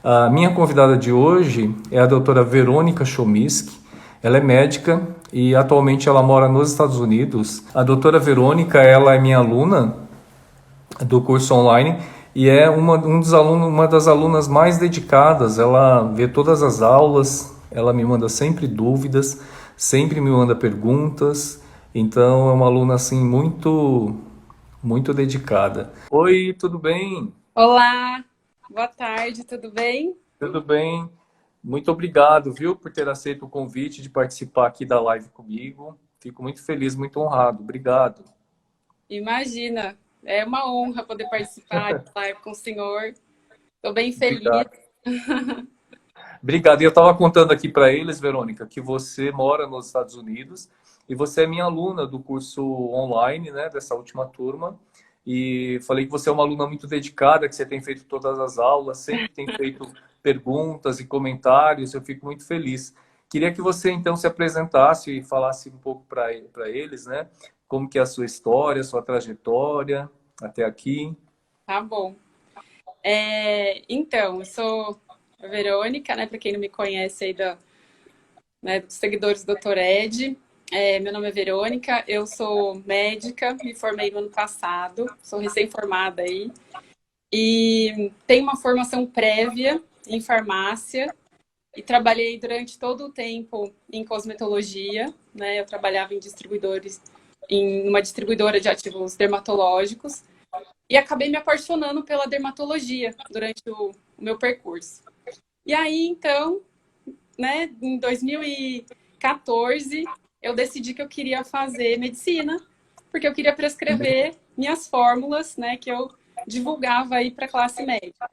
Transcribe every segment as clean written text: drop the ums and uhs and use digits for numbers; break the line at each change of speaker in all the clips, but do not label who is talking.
A minha convidada de hoje é a doutora Verônica Chomisk. Ela é médica e atualmente ela mora nos Estados Unidos. A doutora Verônica, ela é minha aluna do curso online e é uma das alunas mais dedicadas. Ela vê todas as aulas, ela me manda sempre dúvidas, sempre me manda perguntas. Então é uma aluna assim muito dedicada. Oi, tudo bem?
Olá, boa tarde, tudo bem?
Tudo bem? Muito obrigado, viu, por ter aceito o convite de participar aqui da live comigo. Fico muito feliz, muito honrado. Obrigado.
Imagina, é uma honra poder participar de live com o senhor. Estou bem feliz.
Obrigado. Obrigado. E eu estava contando aqui para eles, Verônica, que você mora nos Estados Unidos e você é minha aluna do curso online, né, dessa última turma. E falei que você é uma aluna muito dedicada, que você tem feito todas as aulas, sempre tem feito perguntas e comentários. Eu fico muito feliz. Queria que você então se apresentasse e falasse um pouco para eles, né, como que é a sua história, a sua trajetória até aqui.
Tá bom. Então, eu sou a Verônica, né? Para quem não me conhece aí dos seguidores do Dr. Ed. Meu nome é Verônica, eu sou médica, me formei no ano passado, sou recém-formada aí. E tenho uma formação prévia em farmácia. E trabalhei durante todo o tempo em cosmetologia, né? Eu trabalhava em uma distribuidora de ativos dermatológicos e acabei me apaixonando pela dermatologia durante o meu percurso. E aí, então, né, em 2014, eu decidi que eu queria fazer medicina, porque eu queria prescrever minhas fórmulas, né, que eu divulgava aí para a classe médica.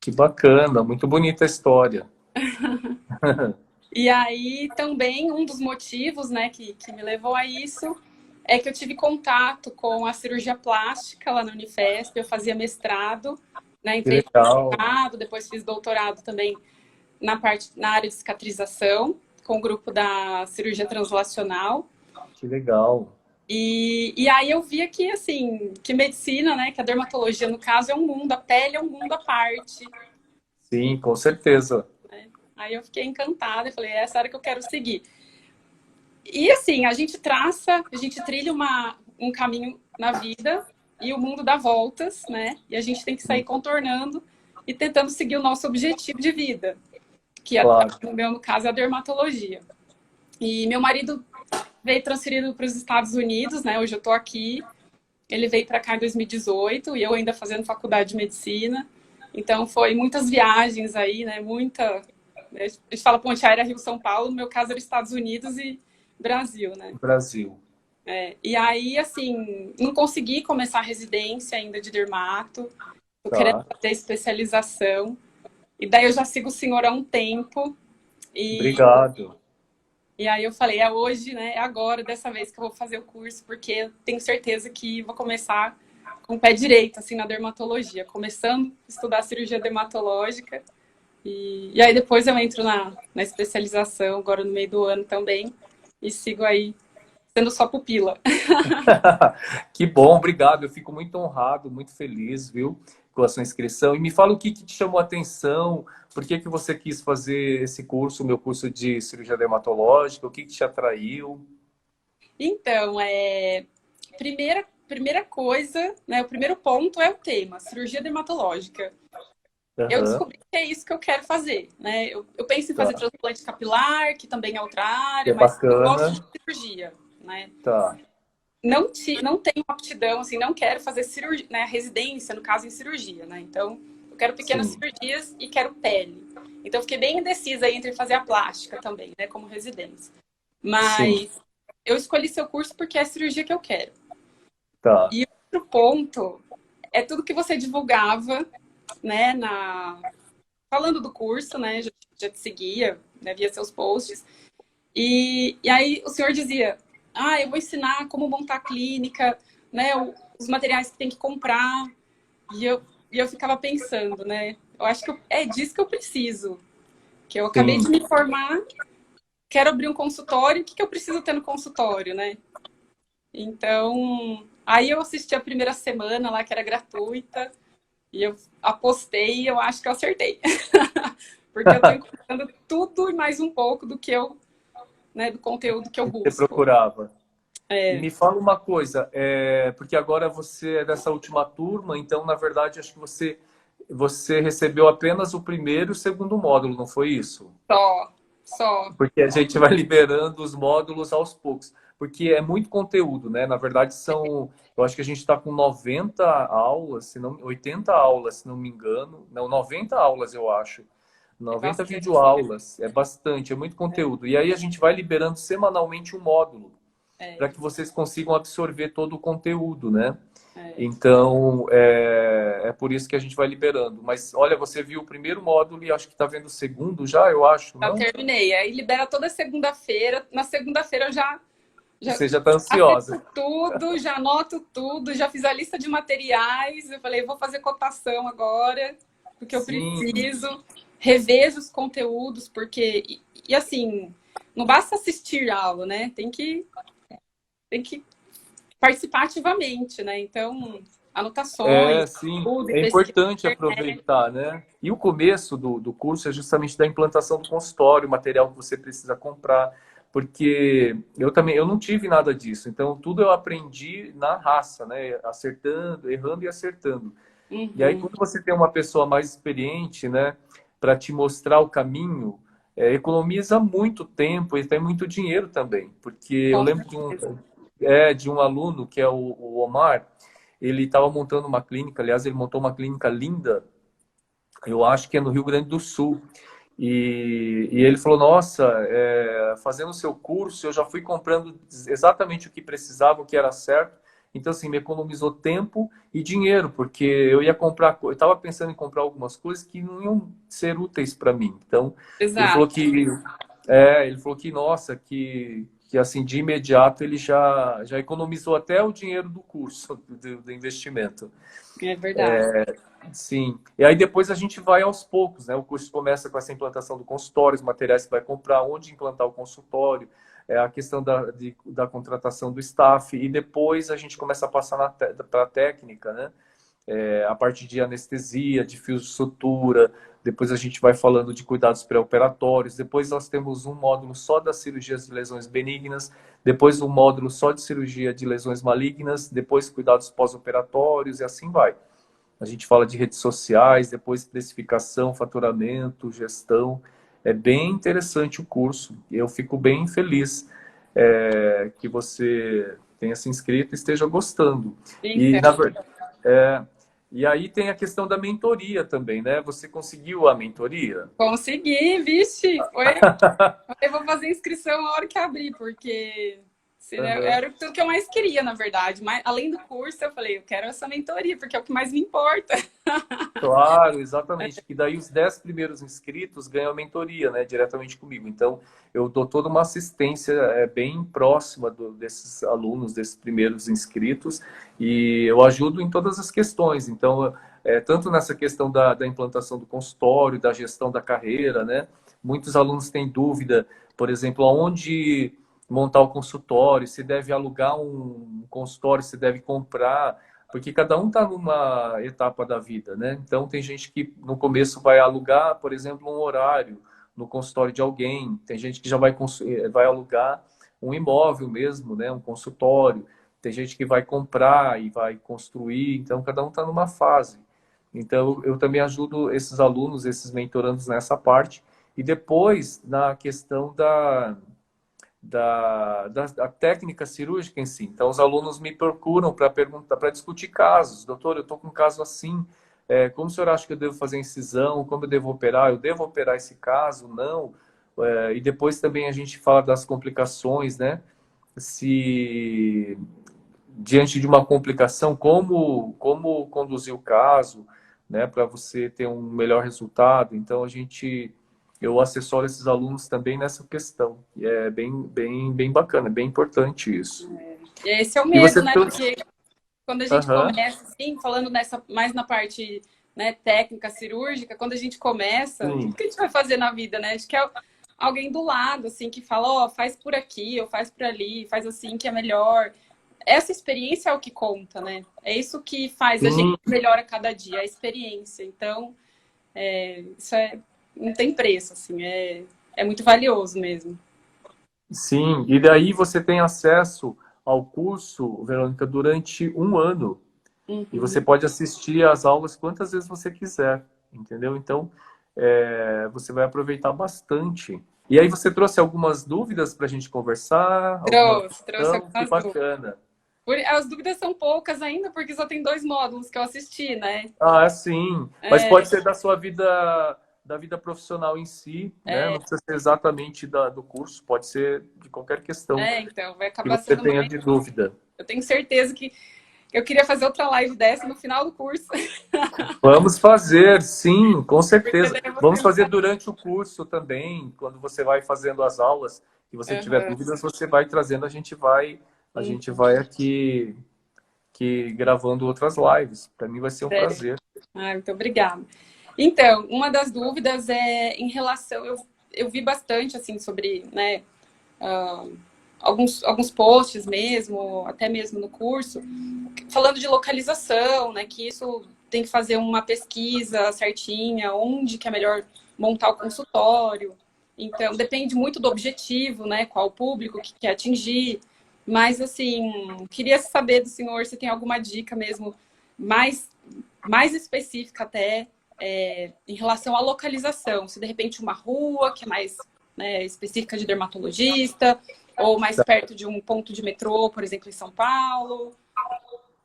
Que bacana, muito bonita a história.
E aí também um dos motivos, né, que me levou a isso é que eu tive contato com a cirurgia plástica lá na Unifesp. Eu fazia mestrado, né,
Que
entrei no
legal,
mestrado, depois fiz doutorado também na área de cicatrização, com o grupo da cirurgia translacional.
que legal.
E aí eu via que, assim, que medicina, né, que a dermatologia, no caso, é um mundo, a pele é um mundo à parte.
Sim, com certeza.
Aí eu fiquei encantada e falei, é essa área que eu quero seguir. E assim, a gente trilha um caminho na vida e o mundo dá voltas, né? E a gente tem que sair contornando e tentando seguir o nosso objetivo de vida, que
Claro.
no meu no caso é a dermatologia. E meu marido veio transferido para os Estados Unidos, né? Hoje eu estou aqui. Ele veio para cá em 2018 e eu ainda fazendo faculdade de medicina. Então foi muitas viagens aí, né? A gente fala Ponte Aérea Rio-São Paulo, no meu caso era Estados Unidos e Brasil, né?
Brasil.
E aí, assim, não consegui começar a residência ainda de dermato. Tô querendo
Tá.
fazer especialização. E daí eu já sigo o senhor há um tempo. E,
Obrigado.
e aí eu falei, é hoje, né? É agora, dessa vez que eu vou fazer o curso, porque eu tenho certeza que vou começar com o pé direito, assim, na dermatologia. Começando a estudar cirurgia dermatológica. E aí depois eu entro na especialização, agora no meio do ano também. E sigo aí, sendo só pupila.
Que bom, obrigado. Eu fico muito honrado, muito feliz, viu, com a sua inscrição. E me fala o que te chamou a atenção, por que que você quis fazer esse curso, o meu curso de cirurgia dermatológica, o que que te atraiu?
Então, primeira coisa, né, o primeiro ponto é o tema, cirurgia dermatológica. Eu
Aham,
descobri que é isso que eu quero fazer, né? Eu penso em fazer
tá.
transplante capilar, que também é outra
Que
área,
é
mas eu
bacana.
gosto de cirurgia, né?
Tá.
Não tenho aptidão, assim, não quero fazer cirurgia, né, residência, no caso, em cirurgia, né? Então, eu quero pequenas
Sim,
cirurgias e quero pele. Então, eu fiquei bem indecisa aí entre fazer a plástica também, né, como residência.
sim,
Mas eu escolhi seu curso porque é a cirurgia que eu quero.
tá.
E outro ponto é tudo que você divulgava, né, falando do curso, né, já te seguia, né, via seus posts. E aí o senhor dizia, eu vou ensinar como montar a clínica, né, os materiais que tem que comprar. E eu ficava pensando, né, eu acho que é disso que eu preciso. Que eu acabei de
Sim,
me formar, quero abrir um consultório, o que eu preciso ter no consultório, né? Então, aí eu assisti a primeira semana lá, que era gratuita. E eu apostei e eu acho que eu acertei. Porque eu tô encontrando tudo e mais um pouco do que eu, né, do conteúdo que eu
Você
busco.
procurava. E
É,
me fala uma coisa, porque agora você é dessa última turma, então, na verdade, acho que você recebeu apenas o primeiro e o segundo módulo, não foi isso?
só.
Porque a gente vai liberando os módulos aos poucos. Porque é muito conteúdo, né? Na verdade, eu acho que a gente está com 90 aulas, se não, 80 aulas, se não me engano. Não, 90 aulas, eu acho.
É
90
bastante.
videoaulas. É bastante, é muito conteúdo. E aí a gente vai liberando semanalmente um módulo, para
É,
que vocês consigam absorver todo o conteúdo, né?
é.
Então, é por isso que a gente vai liberando. Mas, olha, você viu o primeiro módulo e acho que está vendo o segundo já, eu acho,
Eu
não?
terminei. Aí libera toda segunda-feira. Na segunda-feira eu já
Você já está
acesso
ansiosa.
tudo, já anoto tudo, já fiz a lista de materiais. Eu falei, vou fazer cotação agora, porque eu
Sim,
preciso. Revejo os conteúdos, porque. E assim, não basta assistir aula, né? Tem que participar ativamente, né? Então, anotações,
sim,
tudo, e
é
pesquisa.
importante aproveitar, né? E o começo do curso é justamente da implantação do consultório, o material que você precisa comprar, porque eu não tive nada disso, então tudo eu aprendi na raça, né? Acertando, errando e acertando. E aí,
Uhum,
quando você tem uma pessoa mais experiente, né, para te mostrar o caminho, economiza muito tempo e tem muito dinheiro também. Porque eu
com
lembro
certeza.
de um aluno, que é o Omar, ele estava montando uma clínica, aliás, ele montou uma clínica linda, eu acho que é no Rio Grande do Sul. E ele falou: Nossa, fazendo o seu curso, eu já fui comprando exatamente o que precisava, o que era certo. Então, assim, me economizou tempo e dinheiro, porque eu ia comprar, eu estava pensando em comprar algumas coisas que não iam ser úteis para mim. Então, ele falou
Exato.
que, nossa, que assim, de imediato ele já economizou até o dinheiro do curso, do investimento.
É verdade.
Sim. E aí depois a gente vai aos poucos, né? O curso começa com essa implantação do consultório, os materiais que vai comprar, onde implantar o consultório, a questão da contratação do staff, e depois a gente começa a passar para a técnica, né? A parte de anestesia, de fios de sutura, depois a gente vai falando de cuidados pré-operatórios, depois nós temos um módulo só das cirurgias de lesões benignas, depois um módulo só de cirurgia de lesões malignas, depois cuidados pós-operatórios e assim vai. A gente fala de redes sociais, depois precificação, faturamento, gestão. É bem interessante o curso. Eu fico bem feliz que você tenha se inscrito e esteja gostando. E, na
Então,
verdade, é, e aí tem a questão da mentoria também, né? Você conseguiu a mentoria?
consegui, vixe, foi. Eu vou fazer inscrição a hora que abrir, porque
Aham.
era tudo que eu mais queria, na verdade. Mas, além do curso, eu falei, eu quero essa mentoria, porque é o que mais me importa.
Claro, exatamente. E daí os 10 primeiros inscritos ganham a mentoria, né, diretamente comigo. Então, eu dou toda uma assistência bem próxima desses alunos, desses primeiros inscritos, e eu ajudo em todas as questões. Então, tanto nessa questão da implantação do consultório, da gestão da carreira, né? Muitos alunos têm dúvida, por exemplo, aonde montar o consultório, se deve alugar um consultório, se deve comprar, porque cada um está numa etapa da vida, né? Então, tem gente que no começo vai alugar, por exemplo, um horário no consultório de alguém, tem gente que já vai alugar um imóvel mesmo, né? Um consultório, tem gente que vai comprar e vai construir, então cada um está numa fase. Então, eu também ajudo esses alunos, esses mentorandos nessa parte. E depois, na questão da técnica cirúrgica em si. Então, os alunos me procuram para perguntar, para discutir casos. Doutor, eu estou com um caso assim, como o senhor acha que eu devo fazer incisão? Como eu devo operar? Eu devo operar esse caso? Não? E depois também a gente fala das complicações, né? Se diante de uma complicação, como conduzir o caso, né, para você ter um melhor resultado. Então, eu assessoro esses alunos também nessa questão. E é bem bacana, é bem importante isso.
Esse é o
E você...
medo, né? Porque quando a gente
Aham,
começa, assim, falando mais na parte, né, técnica, cirúrgica, quando a gente começa, tudo
sim,
que a gente vai fazer na vida, né? Acho que é alguém do lado, assim, que fala, ó, faz por aqui, ou faz por ali, faz assim que é melhor. essa experiência é o que conta, né? É isso que faz a gente melhor a cada dia, a experiência. Então, isso não tem preço, assim, é muito valioso mesmo.
Sim, e daí você tem acesso ao curso, Verônica, durante um ano. E você
Uhum.
pode assistir às aulas quantas vezes você quiser, entendeu? Então, você vai aproveitar bastante. E aí você trouxe algumas dúvidas para a gente conversar, alguma
Trouxe
questão? Que
algumas dúvidas.
bacana.
As dúvidas são poucas ainda, porque só tem 2 módulos que eu assisti, né?
Ah, sim. Mas pode ser da sua vida, da vida profissional em si, né? Não precisa ser exatamente do curso, pode ser de qualquer questão
Então, vai
que
acabar
você
sendo
tenha
mais.
de dúvida.
Eu tenho certeza que eu queria fazer outra live dessa no final do curso.
Vamos fazer, sim, com
Porque
certeza.
daí
Vamos
você.
fazer durante o curso também, quando você vai fazendo as aulas, se você tiver
Aham.
dúvidas, você vai trazendo, a gente
Uhum.
vai aqui gravando outras lives. Para mim vai ser um
Sério.
prazer.
Muito obrigada. Então, uma das dúvidas é em relação. Eu vi bastante, assim, sobre, né, ah, alguns posts mesmo, até mesmo no curso, falando de localização, né, que isso tem que fazer uma pesquisa certinha, onde que é melhor montar o consultório. Então, depende muito do objetivo, né, qual o público que quer atingir. Mas, assim, queria saber do senhor se tem alguma dica mesmo mais, mais específica até em relação à localização. Se, de repente, uma rua que é mais, né, específica de dermatologista, ou mais perto de um ponto de metrô, por exemplo, em São Paulo.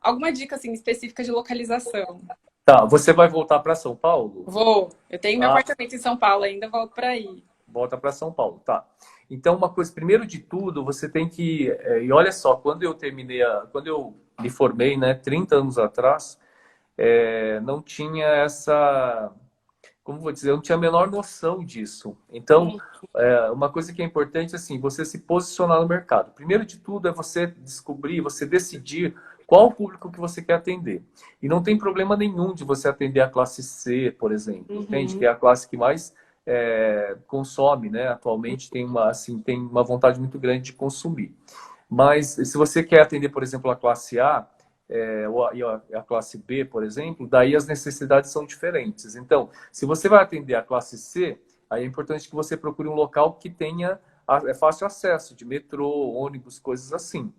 Alguma dica assim específica de localização?
Tá, você vai voltar para São Paulo?
Vou. Eu tenho meu
Ah,
apartamento em São Paulo ainda, volto para aí.
volta para São Paulo, tá. Então, uma coisa, primeiro de tudo, você tem que. E olha só, quando eu me formei, né, 30 anos atrás, não tinha essa. Como vou dizer, eu não tinha a menor noção disso. Então, uma coisa que é importante, assim, você se posicionar no mercado. Primeiro de tudo é você descobrir, você decidir qual o público que você quer atender. E não tem problema nenhum de você atender a classe C, por exemplo, entende? Que
Uhum.
é a classe que mais consome, né? Atualmente tem uma vontade muito grande de consumir. Mas se você quer atender, por exemplo, a classe A, e a classe B, por exemplo, daí as necessidades são diferentes. Então, se você vai atender a classe C, aí é importante que você procure um local que tenha fácil acesso, de metrô, ônibus, coisas assim.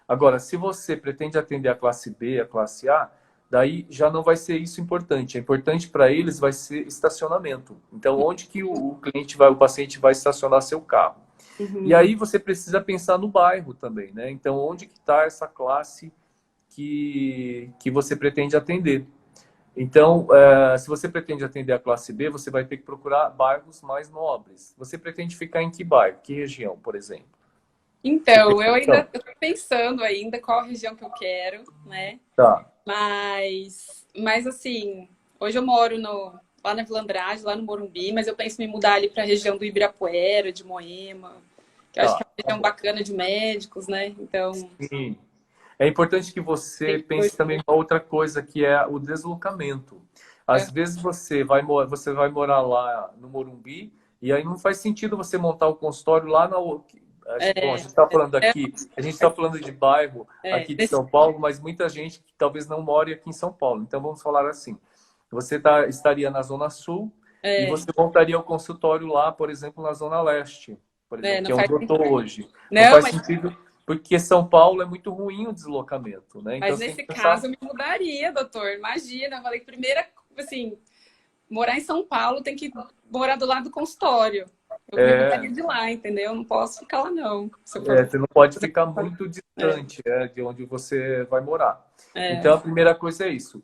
Agora, se você pretende atender a classe B, a classe A, daí já não vai ser isso importante. É importante para eles vai ser estacionamento. Então, onde que o cliente vai, o paciente vai estacionar seu carro? E
Uhum.
aí você precisa pensar no bairro também, né? Então, onde que está essa classe que você pretende atender? Então, se você pretende atender a classe B, você vai ter que procurar bairros mais nobres. Você pretende ficar em que bairro? Que região, por exemplo? Você tem
Então, eu ainda
noção?
estou pensando ainda qual região que eu quero, né?
Tá.
Mas assim, hoje eu moro lá na Vila Andrade, lá no Morumbi, mas eu penso em me mudar ali para a região do Ibirapuera, de Moema, que eu acho que é
Tá,
uma
tá
região
bom.
bacana de médicos, né? Então,
Sim. É importante que você
tem dois.
pense também em uma outra coisa, que é o deslocamento. Às vezes você vai morar lá no Morumbi e aí não faz sentido você montar o consultório lá na. Bom, a gente está falando
É,
aqui, a gente está falando de bairro aqui de
nesse,
São Paulo, mas muita gente que talvez não more aqui em São Paulo. Então vamos falar assim: você estaria na Zona Sul e
é,
você montaria o consultório lá, por exemplo, na Zona Leste, por exemplo,
não
que é onde
faz
eu estou
sentido.
hoje. Não
Não,
faz sentido porque São Paulo é muito ruim o deslocamento, né? Então
mas
você tem que
nesse
pensar.
caso eu me mudaria, doutor. Imagina, eu falei, primeira, assim, morar em São Paulo tem que morar do lado do consultório. Eu me
É,
mudaria de lá, entendeu? Não posso ficar lá, não. Se eu for
você não pode ficar
fazer.
muito
É,
distante, de onde você vai morar.
é.
Então a primeira coisa é isso.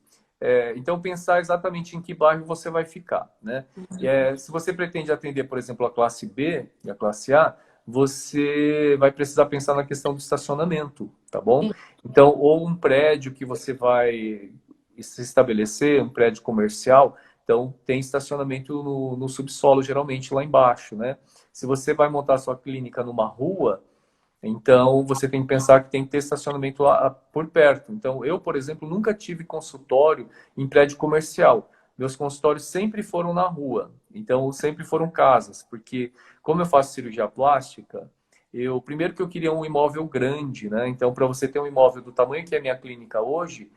Então pensar exatamente em que bairro você vai ficar, né? Se você pretende atender, por exemplo, a classe B e a classe A, você vai precisar pensar na questão do estacionamento, tá bom? Então, ou um prédio que você vai se estabelecer, um prédio comercial, então tem estacionamento no subsolo, geralmente lá embaixo, né? Se você vai montar sua clínica numa rua, então você tem que pensar que tem que ter estacionamento lá por perto. Então, eu, por exemplo, nunca tive consultório em prédio comercial. Meus consultórios sempre foram na rua. Então, sempre foram casas, porque como eu faço cirurgia plástica, Primeiro que eu queria um imóvel grande, né? Então, para você ter um imóvel do tamanho que é a minha clínica hoje,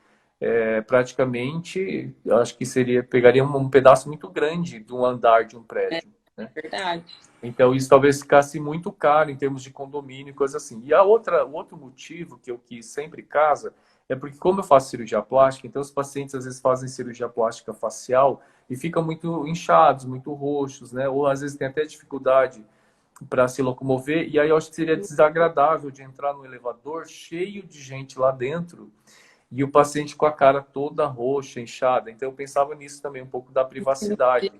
praticamente, eu acho que pegaria um pedaço muito grande de um andar de um
É
prédio, né?
verdade.
Então, isso talvez ficasse muito caro em termos de condomínio e coisa assim. E o outro motivo que eu quis sempre casa é porque, como eu faço cirurgia plástica, então os pacientes às vezes fazem cirurgia plástica facial e ficam muito inchados, muito roxos, né? Ou às vezes tem até dificuldade para se locomover. E aí eu acho que seria desagradável de entrar no elevador cheio de gente lá dentro e o paciente com a cara toda roxa, inchada. Então eu pensava nisso também, um pouco da privacidade.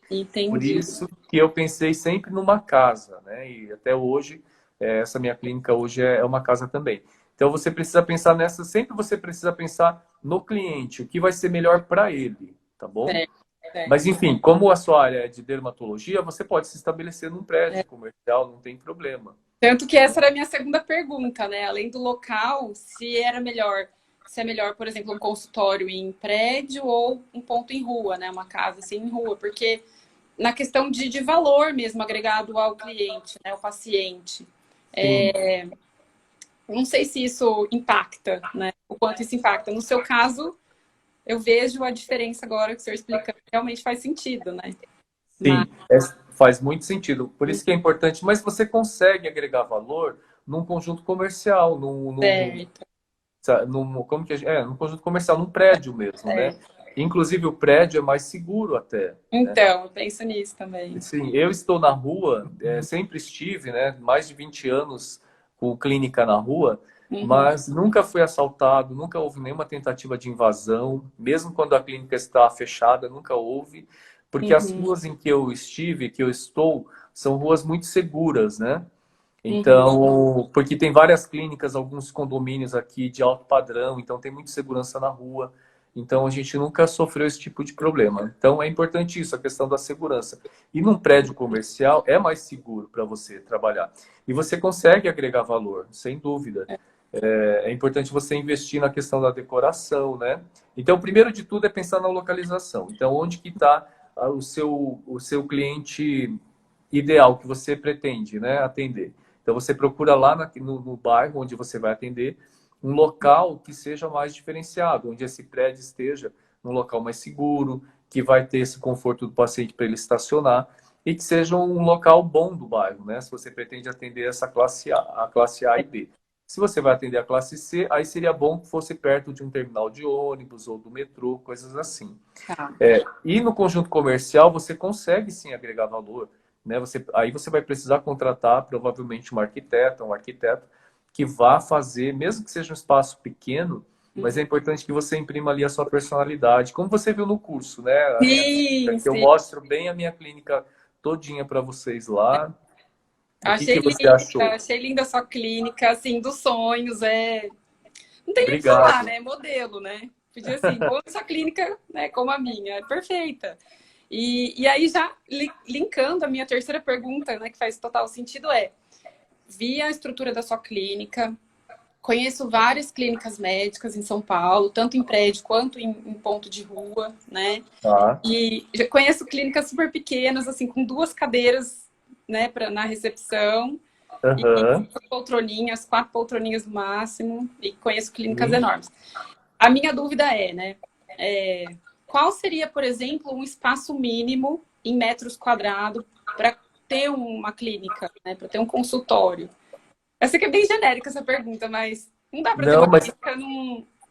Por
Entendi.
isso que eu pensei sempre numa casa, né? E até hoje, essa minha clínica hoje é uma casa também. Então você precisa pensar sempre você precisa pensar no cliente, o que vai ser melhor para ele, tá bom?
Certo, certo.
Mas enfim, como a sua área é de dermatologia, você pode se estabelecer num prédio comercial, não tem problema.
Tanto que essa era a minha segunda pergunta, né? Além do local, se é melhor, por exemplo, um consultório em prédio ou um ponto em rua, né? Uma casa assim em rua, porque na questão de valor mesmo agregado ao cliente, né? Ao paciente.
Sim.
Não sei se isso impacta, né? O quanto isso impacta. No seu caso, eu vejo a diferença agora que o senhor explicando, realmente faz sentido, né? Mas,
Sim, faz muito sentido. Por isso que é importante, mas você consegue agregar valor num conjunto comercial,
certo,
como que num conjunto comercial, num prédio mesmo, né?
certo.
Inclusive o prédio é mais seguro até, né?
Então, eu penso nisso também.
Sim, eu estou na rua, sempre estive, né? Mais de 20 anos com clínica na rua,
Uhum,
mas nunca fui assaltado, nunca houve nenhuma tentativa de invasão, mesmo quando a clínica está fechada, nunca houve, porque as
uhum,
ruas em que eu estive, que eu estou, são ruas muito seguras, né?
uhum.
Então, porque tem várias clínicas, alguns condomínios aqui de alto padrão, então tem muita segurança na rua. Então a gente nunca sofreu esse tipo de problema. Então é importante isso, a questão da segurança. E num prédio comercial é mais seguro para você trabalhar. E você consegue agregar valor, sem dúvida. É importante você investir na questão da decoração, né? Então, o primeiro de tudo é pensar na localização. Então, onde que está o seu cliente ideal que você pretende, né, atender? Então, você procura lá no bairro onde você vai atender um local que seja mais diferenciado, onde esse prédio esteja num local mais seguro, que vai ter esse conforto do paciente para ele estacionar e que seja um local bom do bairro, né? Se você pretende atender essa classe A e B. Se você vai atender a classe C, aí seria bom que fosse perto de um terminal de ônibus ou do metrô, coisas assim.
Tá.
E no conjunto comercial você consegue sim agregar valor, né? Aí você vai precisar contratar provavelmente um arquiteto que vá fazer, mesmo que seja um espaço pequeno, mas é importante que você imprima ali a sua personalidade, como você viu no curso, né? A minha clínica,
Sim,
que eu
sim.
mostro bem a minha clínica todinha para vocês lá. O que
Achei
que você
linda,
achou?
achei linda a sua clínica, assim, dos sonhos, Não tem nem o que falar,
Obrigado.
né? Modelo, né? Podia assim, ou essa clínica, né, como a minha, é perfeita. E aí, já linkando a minha terceira pergunta, né, que faz total sentido, vi a estrutura da sua clínica, conheço várias clínicas médicas em São Paulo, tanto em prédio quanto em ponto de rua, né?
Tá.
E já conheço clínicas super pequenas, assim, com duas cadeiras, né, na recepção, e
Aham.
poltroninhas, quatro poltroninhas no máximo, e conheço clínicas
Sim.
enormes. A minha dúvida né, qual seria, por exemplo, um espaço mínimo em metros quadrados para ter uma clínica, né, para ter um consultório? Eu sei que é bem genérica essa pergunta, mas não dá para ter
Não,
uma
mas
clínica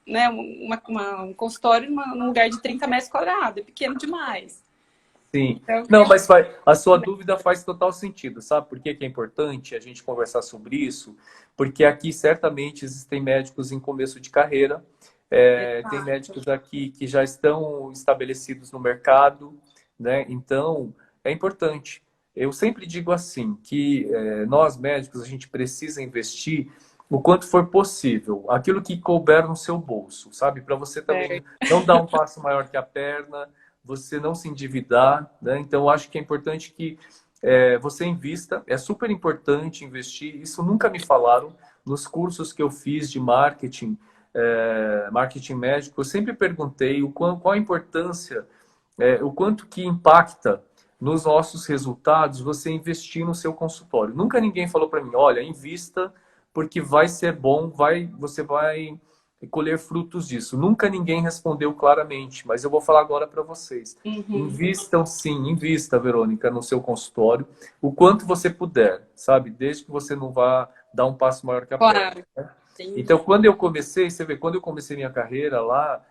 né, um consultório num lugar de 30 metros quadrados, é pequeno demais.
sim.
Então, eu
Não,
queria...
mas a sua dúvida faz total sentido, sabe? Por que que é importante a gente conversar sobre isso? Porque aqui certamente existem médicos em começo de carreira, tem
Exato.
médicos aqui que já estão estabelecidos no mercado, né? Então, é importante. Eu sempre digo assim, que nós médicos, a gente precisa investir o quanto for possível, aquilo que couber no seu bolso, sabe? Para você também não dar um passo maior que a perna, você não se endividar, né? Então, eu acho que é importante que você invista. É super importante investir. Isso nunca me falaram nos cursos que eu fiz de marketing, marketing médico. Eu sempre perguntei qual a importância, o quanto que impacta nos nossos resultados, você investir no seu consultório. Nunca ninguém falou para mim, olha, invista porque vai ser bom, você vai colher frutos disso. Nunca ninguém respondeu claramente, mas eu vou falar agora para vocês.
Uhum.
Invistam sim, invista, Verônica, no seu consultório, o quanto você puder, sabe? Desde que você não vá dar um passo maior que a perna.
Claro,
Né? Então,
entendi.
quando eu comecei, você vê, quando eu comecei minha carreira lá,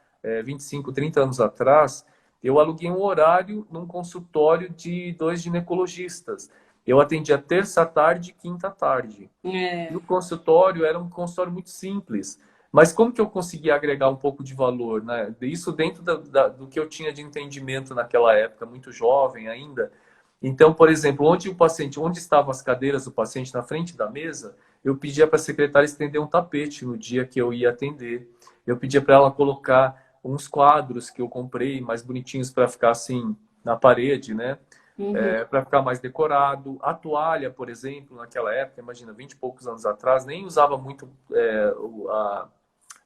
25, 30 anos atrás, eu aluguei um horário num consultório de 2 ginecologistas. Eu atendia terça à tarde e quinta à tarde. E
É,
o consultório era um consultório muito simples. Mas como que eu conseguia agregar um pouco de valor, né? Isso dentro do que eu tinha de entendimento naquela época, muito jovem ainda. Então, por exemplo, onde estavam as cadeiras do paciente na frente da mesa, eu pedia para a secretária estender um tapete no dia que eu ia atender. Eu pedia para ela colocar uns quadros que eu comprei mais bonitinhos para ficar assim na parede, né?
uhum.
Para ficar mais decorado. A toalha, por exemplo, naquela época, imagina, 20 e poucos anos atrás, nem usava muito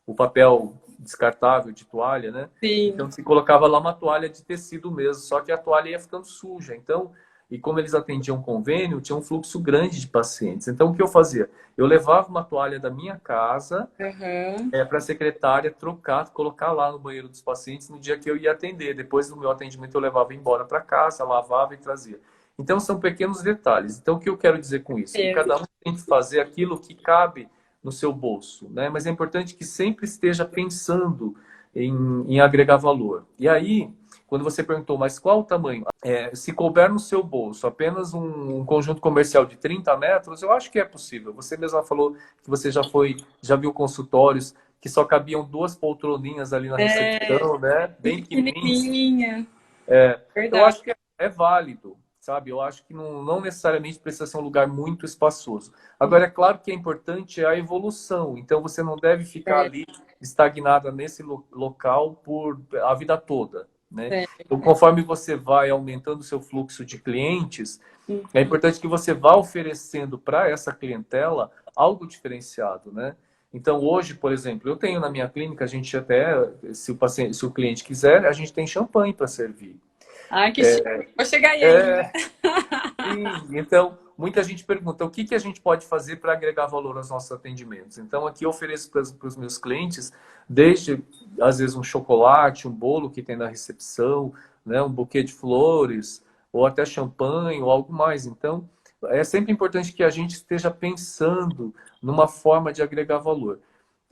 o papel descartável de toalha, né?
Sim,
Então se colocava lá uma toalha de tecido mesmo, só que a toalha ia ficando suja. Então, e como eles atendiam convênio, tinha um fluxo grande de pacientes. Então o que eu fazia? Eu levava uma toalha da minha casa
aham.
para a secretária trocar, colocar lá no banheiro dos pacientes no dia que eu ia atender. Depois do meu atendimento eu levava embora para casa, lavava e trazia. Então são pequenos detalhes. Então o que eu quero dizer com isso? Que cada um tem que fazer aquilo que cabe no seu bolso, né? Mas é importante que sempre esteja pensando em agregar valor. E aí, quando você perguntou, mas qual o tamanho? Se couber no seu bolso apenas um conjunto comercial de 30 metros, eu acho que é possível. Você mesma falou que você já viu consultórios que só cabiam 2 poltroninhas ali na
É,
recepção, né?
bem
Bem pequenininhos.
pequenininha,
Eu
verdade.
acho que é válido, sabe? Eu acho que não necessariamente precisa ser um lugar muito espaçoso. Agora, é claro que é importante a evolução, então você não deve ficar
É,
ali estagnada nesse local por a vida toda, né?
é,
Então, conforme você vai aumentando o seu fluxo de clientes, é
uhum.
importante que você vá oferecendo para essa clientela algo diferenciado, né? Então, hoje, por exemplo, eu tenho na minha clínica, a gente até, se o paciente, se o cliente quiser, a gente tem champanhe para servir.
Ai, que chique. Vou chegar aí ainda.
É, sim. Então, muita gente pergunta o que que a gente pode fazer para agregar valor aos nossos atendimentos. Então, aqui eu ofereço para os meus clientes, desde, às vezes, um chocolate, um bolo que tem na recepção, né, um buquê de flores, ou até champanhe, ou algo mais. Então, é sempre importante que a gente esteja pensando numa forma de agregar valor.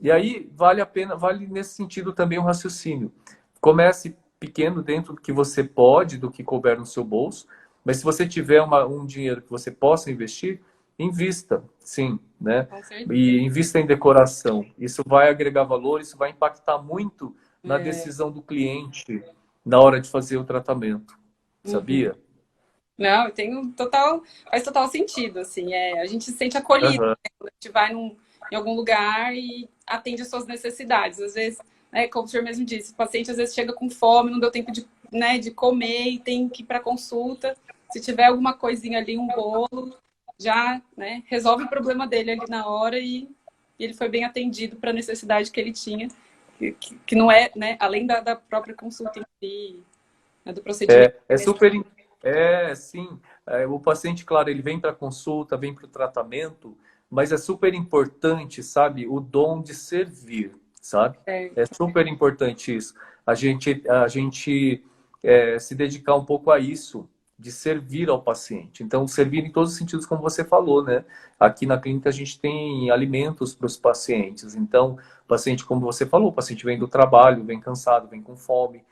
E aí, vale a pena, vale nesse sentido também o raciocínio. Comece pequeno dentro do que você pode, do que couber no seu bolso, mas se você tiver um dinheiro que você possa investir, invista, sim, né?
Com certeza.
E invista em decoração. Isso vai agregar valor, isso vai impactar muito na
É,
decisão do cliente na hora de fazer o tratamento,
uhum.
sabia?
Não, faz total sentido, assim, a gente se sente acolhido,
Aham.
né, quando a gente vai em algum lugar e atende as suas necessidades. Às vezes, né, como o senhor mesmo disse, o paciente às vezes chega com fome, não deu tempo de, né, de comer e tem que ir para consulta. Se tiver alguma coisinha ali, um bolo, já, né, resolve o problema dele ali na hora e ele foi bem atendido para a necessidade que ele tinha, que não é, né, além da própria consulta em si, né, do procedimento.
É super. Sim. O paciente, claro, ele vem para consulta, vem para o tratamento, mas é super importante, sabe, o dom de servir, sabe? É
Certo.
super importante isso. A gente se dedicar um pouco a isso, de servir ao paciente. Então, servir em todos os sentidos, como você falou, né? Aqui na clínica a gente tem alimentos para os pacientes. Então, o paciente, como você falou, o paciente vem do trabalho, vem cansado, vem com fome.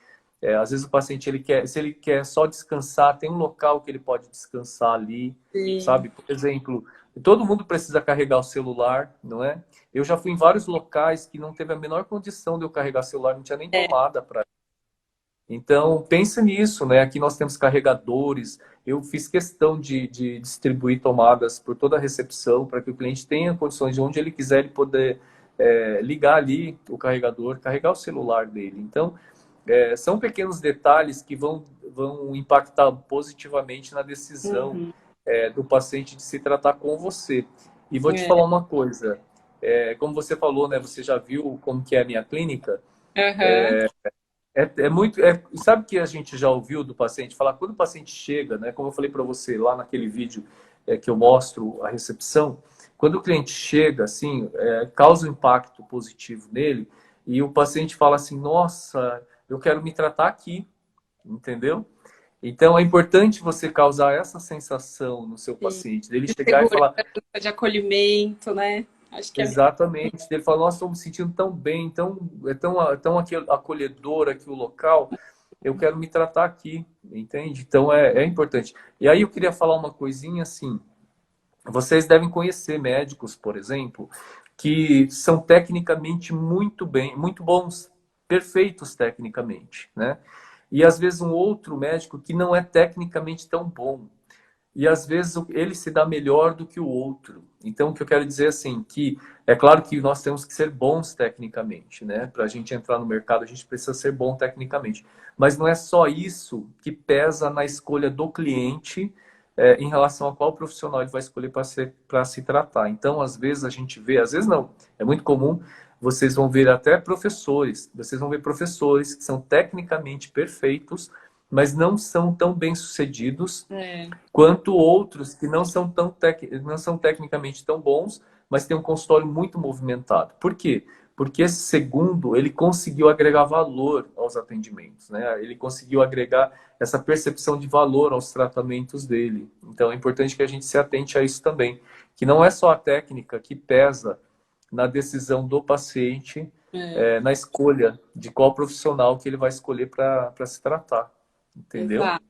Às vezes o paciente se ele quer só descansar, tem um local que ele pode descansar ali,
Sim.
sabe? Por exemplo, todo mundo precisa carregar o celular, não é? Eu já fui em vários locais que não teve a menor condição de eu carregar celular, não tinha nem
É,
tomada para. Então, pensa nisso, né? Aqui nós temos carregadores. Eu fiz questão de distribuir tomadas por toda a recepção para que o cliente tenha condições de onde ele quiser ele poder ligar ali o carregador, carregar o celular dele. Então, são pequenos detalhes que vão impactar positivamente na decisão
uhum,
do paciente de se tratar com você. E vou te
é,
falar uma coisa, como você falou, né, você já viu como que é a minha clínica,
aham,
sabe que a gente já ouviu do paciente falar, quando o paciente chega, né, como eu falei para você lá naquele vídeo que eu mostro a recepção, quando o cliente chega, assim, causa um impacto positivo nele, e o paciente fala assim, nossa, eu quero me tratar aqui, entendeu? Então é importante você causar essa sensação no seu
Sim.
paciente, dele
De
chegar e
segurança,
falar,
de acolhimento, né? Acho que é
exatamente, ele fala, nossa, estou me sentindo tão bem, tão acolhedor aqui o local, eu quero me tratar aqui, entende? Então é importante. E aí eu queria falar uma coisinha assim, vocês devem conhecer médicos, por exemplo, que são tecnicamente muito bons, perfeitos tecnicamente, né? E às vezes um outro médico que não é tecnicamente tão bom. E às vezes ele se dá melhor do que o outro. Então, o que eu quero dizer assim, que é claro que nós temos que ser bons tecnicamente, né? Para a gente entrar no mercado, a gente precisa ser bom tecnicamente. Mas não é só isso que pesa na escolha do cliente em relação a qual profissional ele vai escolher para se tratar. Então, às vezes a gente vê, às vezes não, é muito comum, vocês vão ver até professores, vocês vão ver professores que são tecnicamente perfeitos, mas não são tão bem-sucedidos
é,
quanto outros que não são tecnicamente tão bons, mas têm um consultório muito movimentado. Por quê? Porque esse segundo, ele conseguiu agregar valor aos atendimentos, né? Ele conseguiu agregar essa percepção de valor aos tratamentos dele. Então, é importante que a gente se atente a isso também, que não é só a técnica que pesa na decisão do paciente,
é,
na escolha de qual profissional que ele vai escolher para se tratar, entendeu?
exato.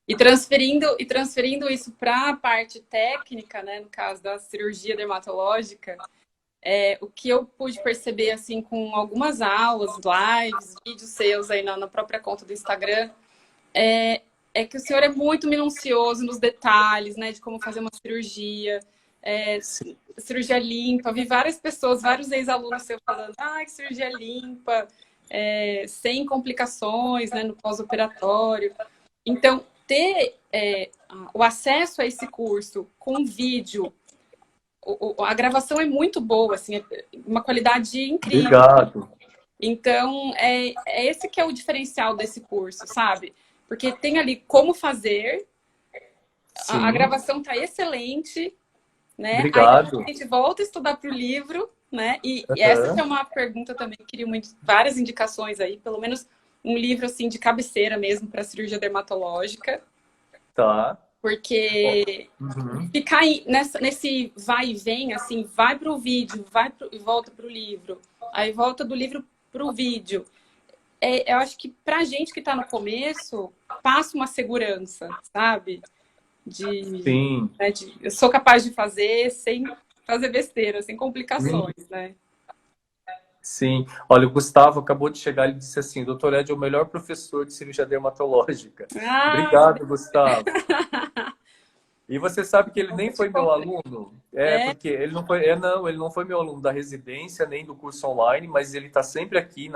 E transferindo isso para a parte técnica, né, no caso da cirurgia dermatológica, o que eu pude perceber assim com algumas aulas, lives, vídeos seus aí na própria conta do Instagram, é que o senhor é muito minucioso nos detalhes, né, de como fazer uma cirurgia, é,
Sim.
cirurgia limpa. Vi várias pessoas, vários ex-alunos seus falando, que cirurgia limpa, sem complicações, né, no pós-operatório. Então, ter o acesso a esse curso com vídeo, a gravação é muito boa, assim, uma qualidade incrível.
Obrigado.
Então, é esse que é o diferencial desse curso, sabe? Porque tem ali como fazer, a
Sim,
gravação tá excelente, né? Aí
obrigado.
a gente volta a estudar para o livro, né? E essa que é
Aham,
uma pergunta também, que queria muito, várias indicações aí, pelo menos um livro assim de cabeceira mesmo para cirurgia dermatológica,
tá. Ó,
porque
uhum.
ficar nesse vai e vem, assim, vai para o vídeo, e volta para o livro, aí volta do livro para o vídeo. Eu acho que pra gente que está no começo, passa uma segurança, sabe? De,
Sim,
eu sou capaz de fazer sem fazer besteira, sem
sim,
complicações, né?
sim. Olha, o Gustavo acabou de chegar e disse assim, doutor Ed é o melhor professor de cirurgia dermatológica.
Ah,
Obrigado, Gustavo. E você sabe que ele nem
te
foi meu
comprei.
aluno?
É,
Porque ele não foi, não, ele não foi meu aluno da residência, nem do curso online, mas ele está sempre aqui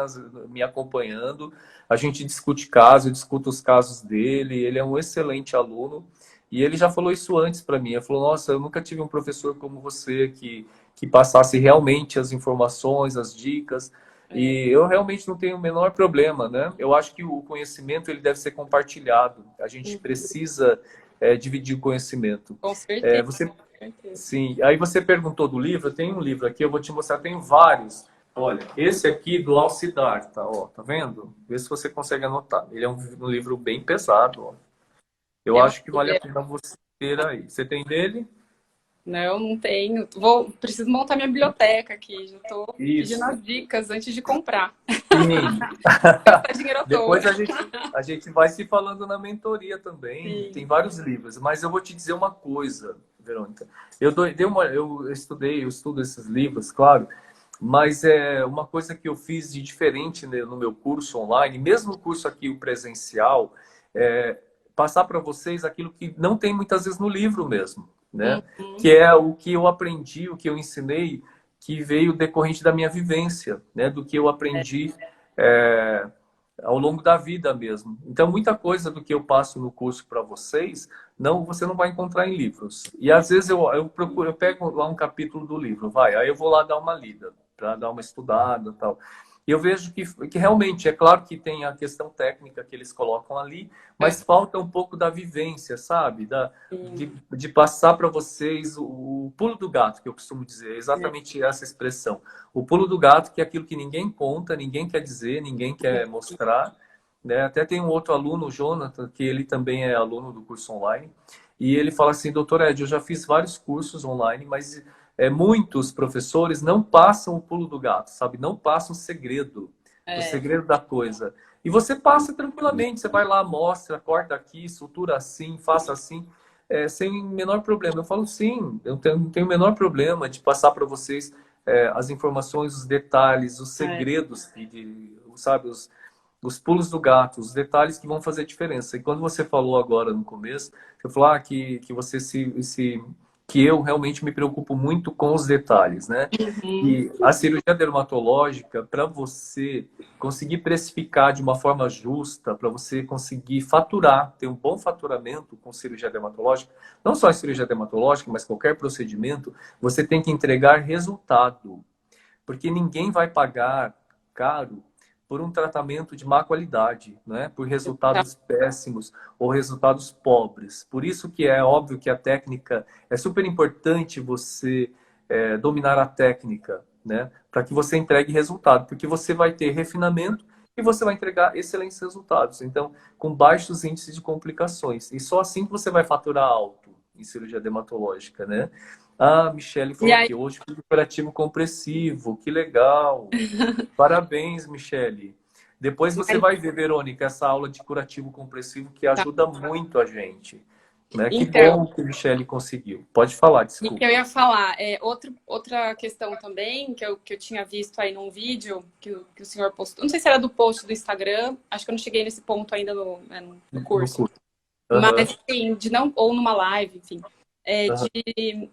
me acompanhando. A gente discute casos, eu discuto os casos dele, ele é um excelente aluno. E ele já falou isso antes para mim. Ele falou: Nossa, eu nunca tive um professor como você que passasse realmente as informações, as dicas.
é,
E eu realmente não tenho o menor problema, né? Eu acho que o conhecimento ele deve ser compartilhado. A gente precisa dividir o conhecimento.
com certeza,
Você,
com certeza.
sim. Aí você perguntou do livro. Eu tenho um livro aqui, eu vou te mostrar. Tem vários. Olha, esse aqui do Alcidarta, ó, tá vendo? Vê se você consegue anotar. Ele é um livro bem pesado, ó. Eu
Eu,
acho que vale a pena você ter aí. Você tem dele?
não tenho. Preciso montar minha biblioteca aqui. Já estou pedindo
Isso.
as dicas antes de comprar.
Sim.
Gastar dinheiro à toa.
Depois a gente vai se falando na mentoria também. Tem
Sim.
vários livros, mas eu vou te dizer uma coisa, Verônica. Eu estudo esses livros, claro, mas é uma coisa que eu fiz de diferente no meu curso online, mesmo o curso aqui, o presencial, é passar para vocês aquilo que não tem muitas vezes no livro mesmo, né?
Uhum.
Que é o que eu aprendi, o que eu ensinei, que veio decorrente da minha vivência, né? Do que eu aprendi é, ao longo da vida mesmo. Então, muita coisa do que eu passo no curso para vocês, você não vai encontrar em livros. E às vezes eu pego lá um capítulo do livro, aí eu vou lá dar uma lida, para dar uma estudada, tal. E eu vejo que realmente, é claro que tem a questão técnica que eles colocam ali, mas falta um pouco da vivência, sabe? De passar para vocês o pulo do gato, que eu costumo dizer, é exatamente essa expressão. O pulo do gato, que é aquilo que ninguém conta, ninguém quer dizer, ninguém quer mostrar, né? Até tem um outro aluno, o Jonathan, que ele também é aluno do curso online, e ele fala assim, doutor Ed, eu já fiz vários cursos online, mas muitos professores não passam o pulo do gato, sabe? Não passam o segredo da coisa. E você passa tranquilamente, você vai lá, mostra, corta aqui, sutura assim, faça assim, sem menor problema. Eu falo, sim, eu não tenho o menor problema de passar para vocês as informações, os detalhes, os segredos, sabe? Os pulos do gato, os detalhes que vão fazer diferença. E quando você falou agora no começo, você falou que você que eu realmente me preocupo muito com os detalhes, né?
Uhum.
E a cirurgia dermatológica, para você conseguir precificar de uma forma justa, para você conseguir faturar, ter um bom faturamento com cirurgia dermatológica, não só a cirurgia dermatológica, mas qualquer procedimento, você tem que entregar resultado. Porque ninguém vai pagar caro por um tratamento de má qualidade, né? Por resultados péssimos ou resultados pobres. Por isso que é óbvio que a técnica é super importante você dominar a técnica, né? Para que você entregue resultado, porque você vai ter refinamento e você vai entregar excelentes resultados. Então, com baixos índices de complicações. E só assim que você vai faturar alto em cirurgia dermatológica, né? Ah, Michele
E
falou
aí,
aqui, hoje fiz curativo compressivo, que legal. Parabéns, Michele. Depois você
mas,
vai ver, Verônica, essa aula de curativo compressivo que
tá.
ajuda muito a gente. Né? Que
Então,
bom que a Michele conseguiu. Pode falar,
e que eu
desculpa.
ia falar, outra questão também que eu tinha visto aí num vídeo que o senhor postou, não sei se era do post do Instagram, acho que eu não cheguei nesse ponto ainda no
No
curso,
curso.
mas
Aham,
assim, de não, ou numa live, enfim,
aham,
de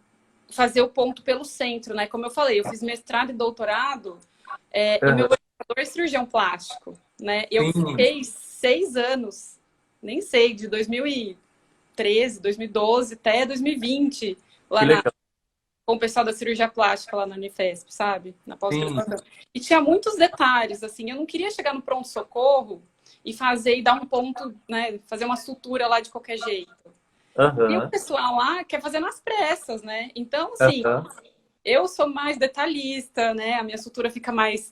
fazer o ponto pelo centro, né? Como eu falei, eu fiz mestrado e doutorado, e meu
aham.
orientador é cirurgião plástico, né? Eu
Sim,
fiquei 6 anos, nem sei, de 2013, 2012 até 2020,
que
lá
legal.
com o pessoal da cirurgia plástica lá na Unifesp, sabe? Na
Sim,
pós-graduação. E tinha muitos detalhes, assim, eu não queria chegar no pronto-socorro e fazer e dar um ponto, né? Fazer uma sutura lá de qualquer jeito. E o
aham,
pessoal lá quer fazer nas pressas, né? Então, assim,
aham.
eu sou mais detalhista, né? A minha sutura fica mais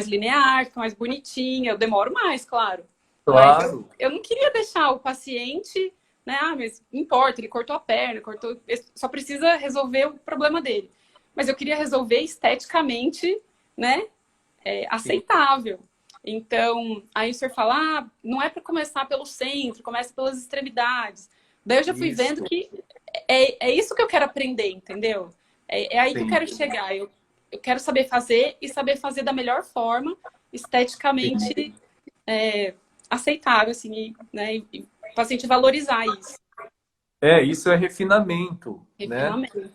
linear, fica mais bonitinha, eu demoro mais, claro. Mas
Claro.
eu não queria deixar o paciente, né? Ah, mas não importa, ele cortou a perna, cortou, só precisa resolver o problema dele. Mas eu queria resolver esteticamente, né?
Sim,
Aceitável. Então, aí o senhor fala, ah, não é para começar pelo centro, começa pelas extremidades. Daí eu já fui vendo
isso.
que é isso que eu quero aprender, entendeu? É aí que eu
Sim,
quero chegar. Eu quero saber fazer e saber fazer da melhor forma,
sim.
esteticamente aceitável, assim, né? E o paciente valorizar isso.
Isso é refinamento, né?
Refinamento,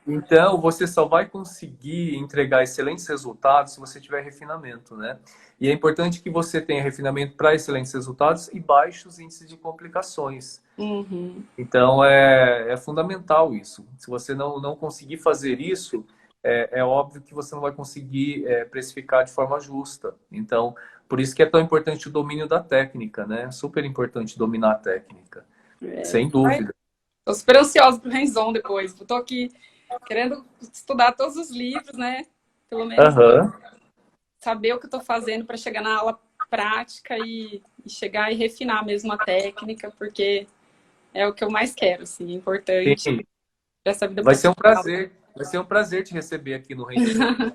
Então, você só vai conseguir entregar excelentes resultados se você tiver refinamento, né? E é importante que você tenha refinamento para excelentes resultados e baixos índices de complicações.
Uhum.
Então, é fundamental isso. Se você não conseguir fazer isso, é óbvio que você não vai conseguir precificar de forma justa. Então, por isso que é tão importante o domínio da técnica, né? Super importante dominar a técnica, sem dúvida.
Tô super ansiosa pro hands-on depois. Tô aqui querendo estudar todos os livros, né? Pelo menos
Aham.
saber o que eu tô fazendo para chegar na aula prática e chegar e refinar mesmo a técnica, porque é o que eu mais quero, assim, é importante
Sim.
para essa vida
Vai ser um
profissional.
prazer. Vai ser um prazer te receber aqui no Hands-On.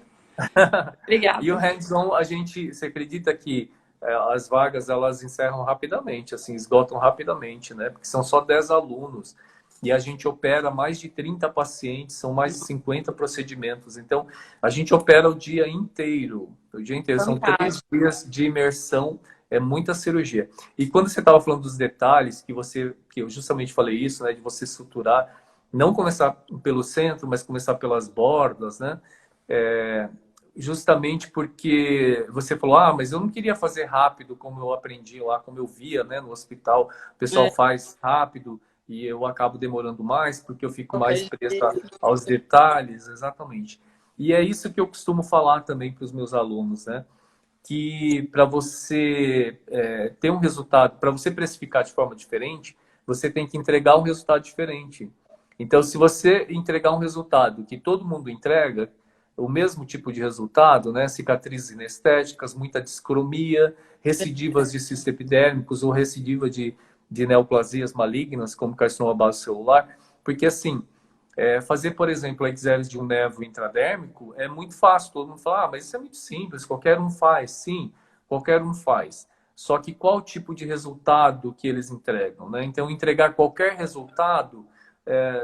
E o
Obrigada.
hands-on, você acredita que as vagas elas encerram rapidamente, assim, esgotam rapidamente, né? Porque são só 10 alunos e a gente opera mais de 30 pacientes, são mais de 50 procedimentos. Então, a gente opera o dia inteiro. O dia inteiro. São três
Fantástico.
dias de imersão, é muita cirurgia. E quando você estava falando dos detalhes, que eu justamente falei isso, né? De você suturar, não começar pelo centro, mas começar pelas bordas, né? É, justamente porque você falou, ah, mas eu não queria fazer rápido como eu aprendi lá, como eu via, né, no hospital, o pessoal
É,
faz rápido e eu acabo demorando mais porque eu fico mais
qualquer
preso
jeito.
aos detalhes, exatamente. E é isso que eu costumo falar também para os meus alunos, né? que para você ter um resultado, para você precificar de forma diferente, você tem que entregar um resultado diferente. Então, se você entregar um resultado que todo mundo entrega, o mesmo tipo de resultado, né? Cicatrizes inestéticas, muita discromia, recidivas de cisto epidérmicos ou recidiva de neoplasias malignas, como carcinoma base celular, porque assim, fazer, por exemplo, a exérese de um nervo intradérmico é muito fácil. Todo mundo fala, mas isso é muito simples, qualquer um faz. Sim, qualquer um faz. Só que qual tipo de resultado que eles entregam, né? Então, entregar qualquer resultado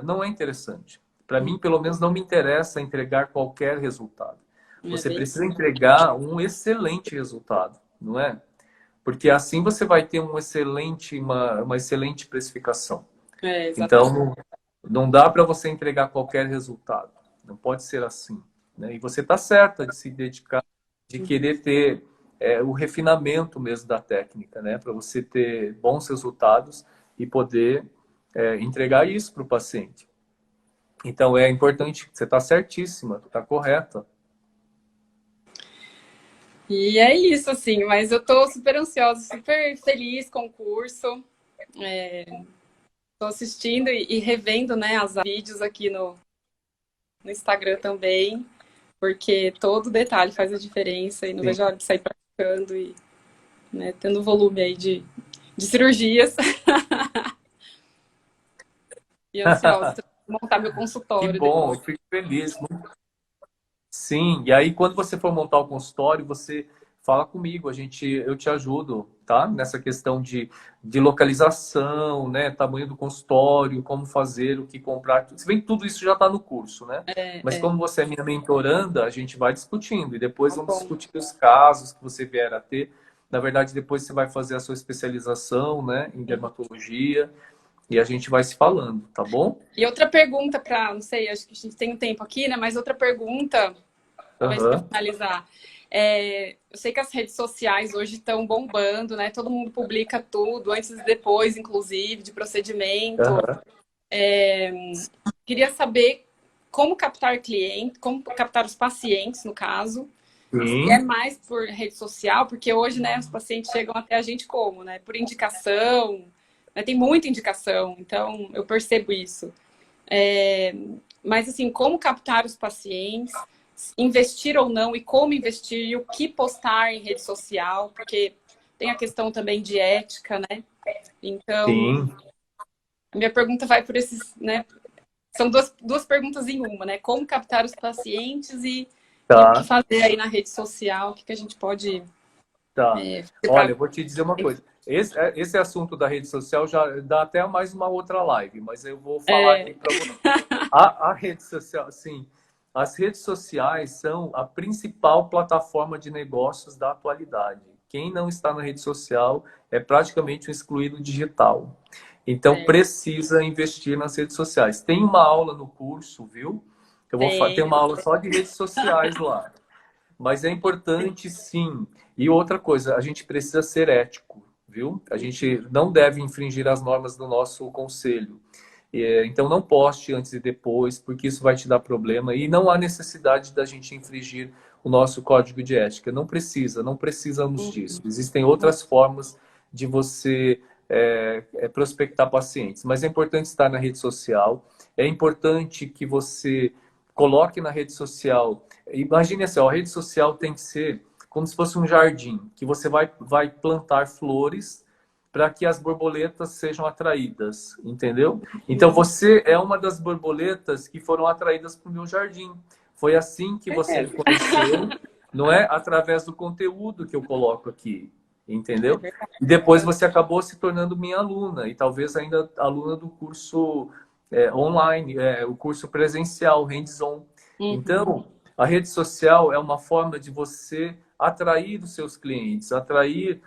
não é interessante. Para mim, pelo menos, não me interessa entregar qualquer resultado.
É
Você
bem...
precisa entregar um excelente resultado, não é? Porque assim você vai ter uma excelente precificação.
exatamente.
Então, não dá para você entregar qualquer resultado. Não pode ser assim, né? E você está certa de se dedicar, de querer ter o refinamento mesmo da técnica, né? Para você ter bons resultados e poder entregar isso para o paciente. Então, é importante, você está certíssima, está correta.
E é isso, assim, mas eu tô super ansiosa, super feliz com o curso. Tô assistindo e revendo, né, os vídeos aqui no Instagram também, porque todo detalhe faz a diferença e não
Sim.
vejo a hora de sair praticando e, né, tendo volume aí de cirurgias. E ansiosa de montar meu
Que
consultório
bom,
depois.
eu fico feliz. Sim, e aí quando você for montar o consultório, você fala comigo, eu te ajudo, tá? Nessa questão de localização, né? Tamanho do consultório, como fazer, o que comprar. Se bem que tudo isso já está no curso, né? Mas como você é minha mentoranda, a gente vai discutindo e depois
Tá
vamos
bom.
discutir os casos que você vier a ter. Na verdade, depois você vai fazer a sua especialização, né? Em dermatologia e a gente vai se falando, tá bom?
E outra pergunta para, não sei, acho que a gente tem um tempo aqui, né? Mas outra pergunta, talvez para
Aham,
finalizar. Eu sei que as redes sociais hoje estão bombando, né? Todo mundo publica tudo, antes e depois, inclusive, de procedimento.
aham.
Queria saber como captar clientes, como captar os pacientes, no caso. Se é
Sim,
mais por rede social, porque hoje, né, os pacientes chegam até a gente como, né? Por indicação, né? Tem muita indicação, então eu percebo isso. É, mas assim, como captar os pacientes, investir ou não, e como investir, e o que postar em rede social, porque tem a questão também de ética, né? Então,
sim.
minha pergunta vai por esses, né? São duas perguntas em uma, né? Como captar os pacientes e o que
Tá.
fazer aí na rede social, o que a gente pode
Tá.
fazer
Olha,
para...
eu vou te dizer uma coisa. Esse assunto da rede social já dá até mais uma outra live, mas eu vou falar aqui para você. A rede social, sim, as redes sociais são a principal plataforma de negócios da atualidade. Quem não está na rede social é praticamente um excluído digital. Então, precisa investir nas redes sociais. Tem uma aula no curso, viu? Eu vou ter
Tem.
uma aula só de redes sociais lá. Mas é importante, sim. E outra coisa, a gente precisa ser ético, viu? A gente não deve infringir as normas do nosso conselho. Então, não poste antes e depois, porque isso vai te dar problema. E não há necessidade da gente infringir o nosso código de ética. Não precisa, não precisamos disso. Existem outras formas de você prospectar pacientes. Mas é importante estar na rede social. É importante que você coloque na rede social. Imagine assim, ó, a rede social tem que ser como se fosse um jardim, que você vai plantar flores para que as borboletas sejam atraídas, entendeu? Então você é uma das borboletas que foram atraídas para o meu jardim. Foi assim que você me conheceu, não é? Através do conteúdo que eu coloco aqui,
É
entendeu?
verdade.
E depois você acabou se tornando minha aluna e talvez ainda aluna do curso online, o curso presencial, hands-on.
Uhum.
Então, a rede social é uma forma de você atrair os seus clientes, atrair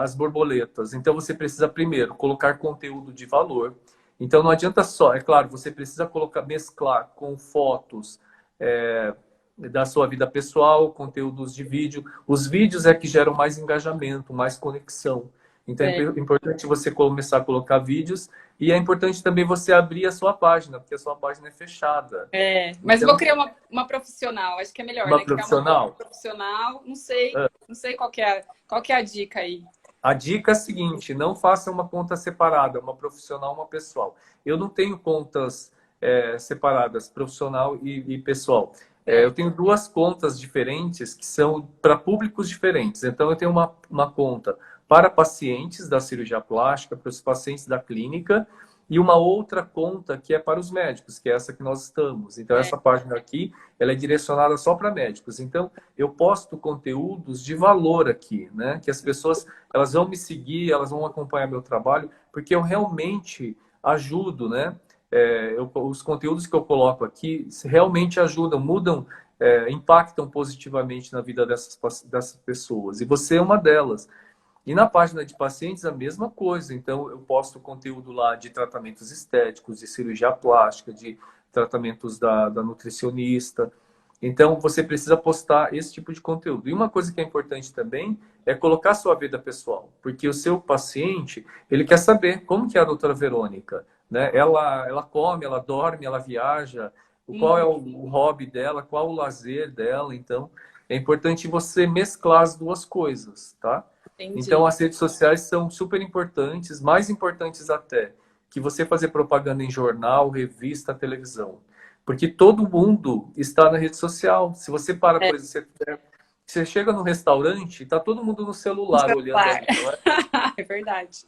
as borboletas. Então, você precisa primeiro colocar conteúdo de valor. Então, não adianta só, é claro, você precisa colocar, mesclar com fotos da sua vida pessoal, conteúdos de vídeo. Os vídeos é que geram mais engajamento, mais conexão. Então, é
É,
importante você começar a colocar vídeos E é importante também você abrir a sua página, porque a sua página é fechada.
Mas eu
Então,
vou criar uma profissional, acho que é melhor,
uma
né? Criar uma conta
profissional.
profissional, não sei qual que é a dica aí.
A dica é a seguinte: não faça uma conta separada, uma profissional, uma pessoal. Eu não tenho contas separadas, profissional e pessoal. Eu tenho duas contas diferentes que são para públicos diferentes. Então, eu tenho uma conta para pacientes da cirurgia plástica, para os pacientes da clínica, e uma outra conta que é para os médicos, que é essa que nós estamos. Então, essa página aqui, ela é direcionada só para médicos. Então, eu posto conteúdos de valor aqui, né? Que as pessoas elas vão me seguir, elas vão acompanhar meu trabalho, porque eu realmente ajudo, né? Os conteúdos que eu coloco aqui realmente ajudam, mudam, impactam positivamente na vida dessas pessoas. E você é uma delas. E na página de pacientes, a mesma coisa. Então, eu posto conteúdo lá de tratamentos estéticos, de cirurgia plástica, de tratamentos da nutricionista. Então, você precisa postar esse tipo de conteúdo. E uma coisa que é importante também é colocar sua vida pessoal, porque o seu paciente, ele quer saber como que é a doutora Verônica, né? Ela come, ela dorme, ela viaja, qual é o hobby dela, qual o lazer dela. Então, é importante você mesclar as duas coisas, tá? Então,
Entendi.
as redes sociais são super importantes, mais importantes até que você fazer propaganda em jornal, revista, televisão. Porque todo mundo está na rede social. Se você para,
É,
por exemplo, você chega num restaurante, está todo mundo no
no
celular olhando
celular.
ali, não é?
É verdade.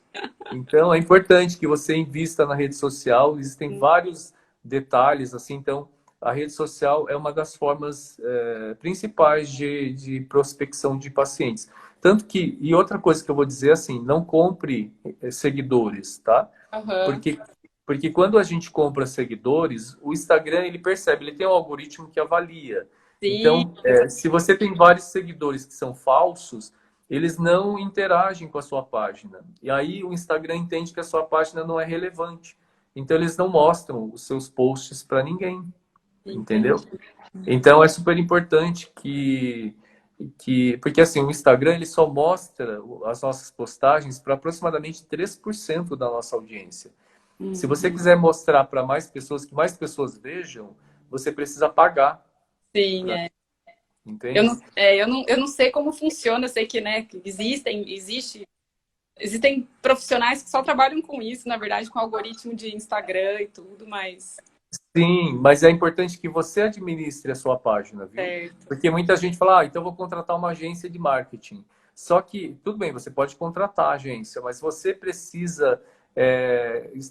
Então, é importante que você invista na rede social. Existem
Hum,
vários detalhes, assim. Então, a rede social é uma das formas principais de prospecção de pacientes. Tanto que, e outra coisa que eu vou dizer assim, não compre seguidores, tá?
Aham.
Porque, porque quando a gente compra seguidores, o Instagram ele percebe, ele tem um algoritmo que avalia.
Sim,
Então, se você tem vários seguidores que são falsos, eles não interagem com a sua página. E aí o Instagram entende que a sua página não é relevante. Então, eles não mostram os seus posts para ninguém, entendeu?
entendi.
Então, é super importante porque assim, o Instagram ele só mostra as nossas postagens para aproximadamente 3% da nossa audiência. Se você
Uhum.
quiser mostrar para mais pessoas, que mais pessoas vejam, você precisa pagar,
Sim, é.
entende?
Eu não sei como funciona, eu sei que, né, que existem profissionais que só trabalham com isso, na verdade, com algoritmo de Instagram e tudo, mas
Sim, mas é importante que você administre a sua página, viu?
certo.
Porque muita gente fala, então eu vou contratar uma agência de marketing. Só que, tudo bem, você pode contratar a agência, mas você precisa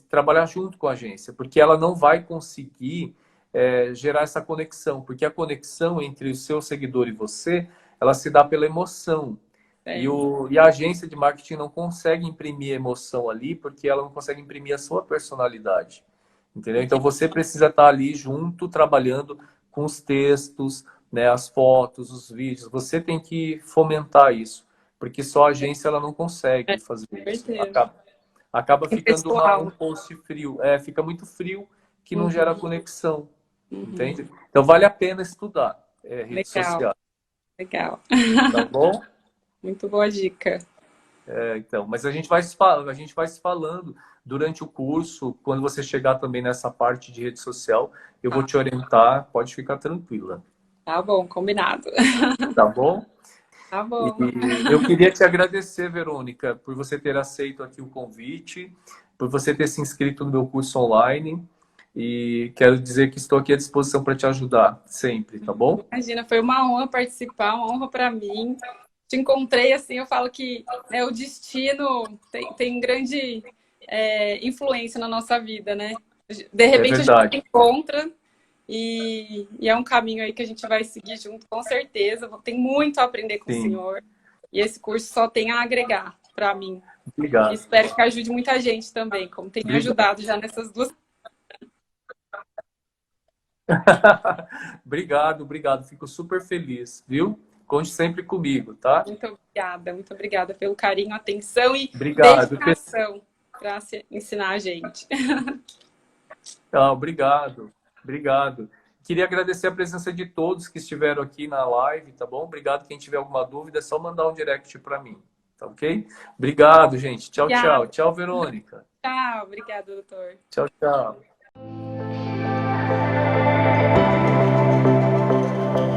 trabalhar junto com a agência, porque ela não vai conseguir gerar essa conexão, porque a conexão entre o seu seguidor e você, ela se dá pela emoção.
Certo.
E a agência de marketing não consegue imprimir emoção ali, porque ela não consegue imprimir a sua personalidade. Entendeu? Então
Entendi.
você precisa estar ali junto, trabalhando com os textos, né, as fotos, os vídeos. Você tem que fomentar isso, porque só a agência ela não consegue fazer
Com
isso.
certeza.
Acaba
Tem
ficando um
pessoal.
post frio. Fica muito frio que não gera
Uhum,
conexão,
uhum.
entende? Então vale a pena estudar redes
Legal,
sociais,
legal.
tá bom?
Muito boa dica.
Então, mas a gente vai se falando durante o curso, quando você chegar também nessa parte de rede social, eu vou
Tá,
te orientar, pode ficar tranquila,
tá bom, combinado.
tá bom?
Tá
E
bom.
eu queria te agradecer, Verônica, por você ter aceito aqui o convite, por você ter se inscrito no meu curso online, e quero dizer que estou aqui à disposição para te ajudar sempre, tá bom?
Imagina, foi uma honra participar, uma honra para mim. Te encontrei assim, eu falo que, né, o destino tem grande influência na nossa vida, né? De
É
repente a gente se
verdade.
encontra e é um caminho aí que a gente vai seguir junto, com certeza. Tem muito a aprender com o
Sim,
senhor e esse curso só tem a agregar para mim. E
obrigado.
espero que ajude muita gente também, como tem me
Obrigado.
ajudado já nessas duas.
Obrigado, obrigado. Fico super feliz, viu? Conte sempre comigo, tá?
Muito obrigada pelo carinho, atenção e
Obrigado.
dedicação para ensinar a gente.
Obrigado, obrigado. Queria agradecer a presença de todos que estiveram aqui na live, tá bom? Obrigado. Quem tiver alguma dúvida, é só mandar um direct para mim, tá ok? Obrigado, gente. Tchau, tchau.
Obrigada.
Tchau, Verônica.
Tchau, obrigada, doutor.
Tchau, tchau.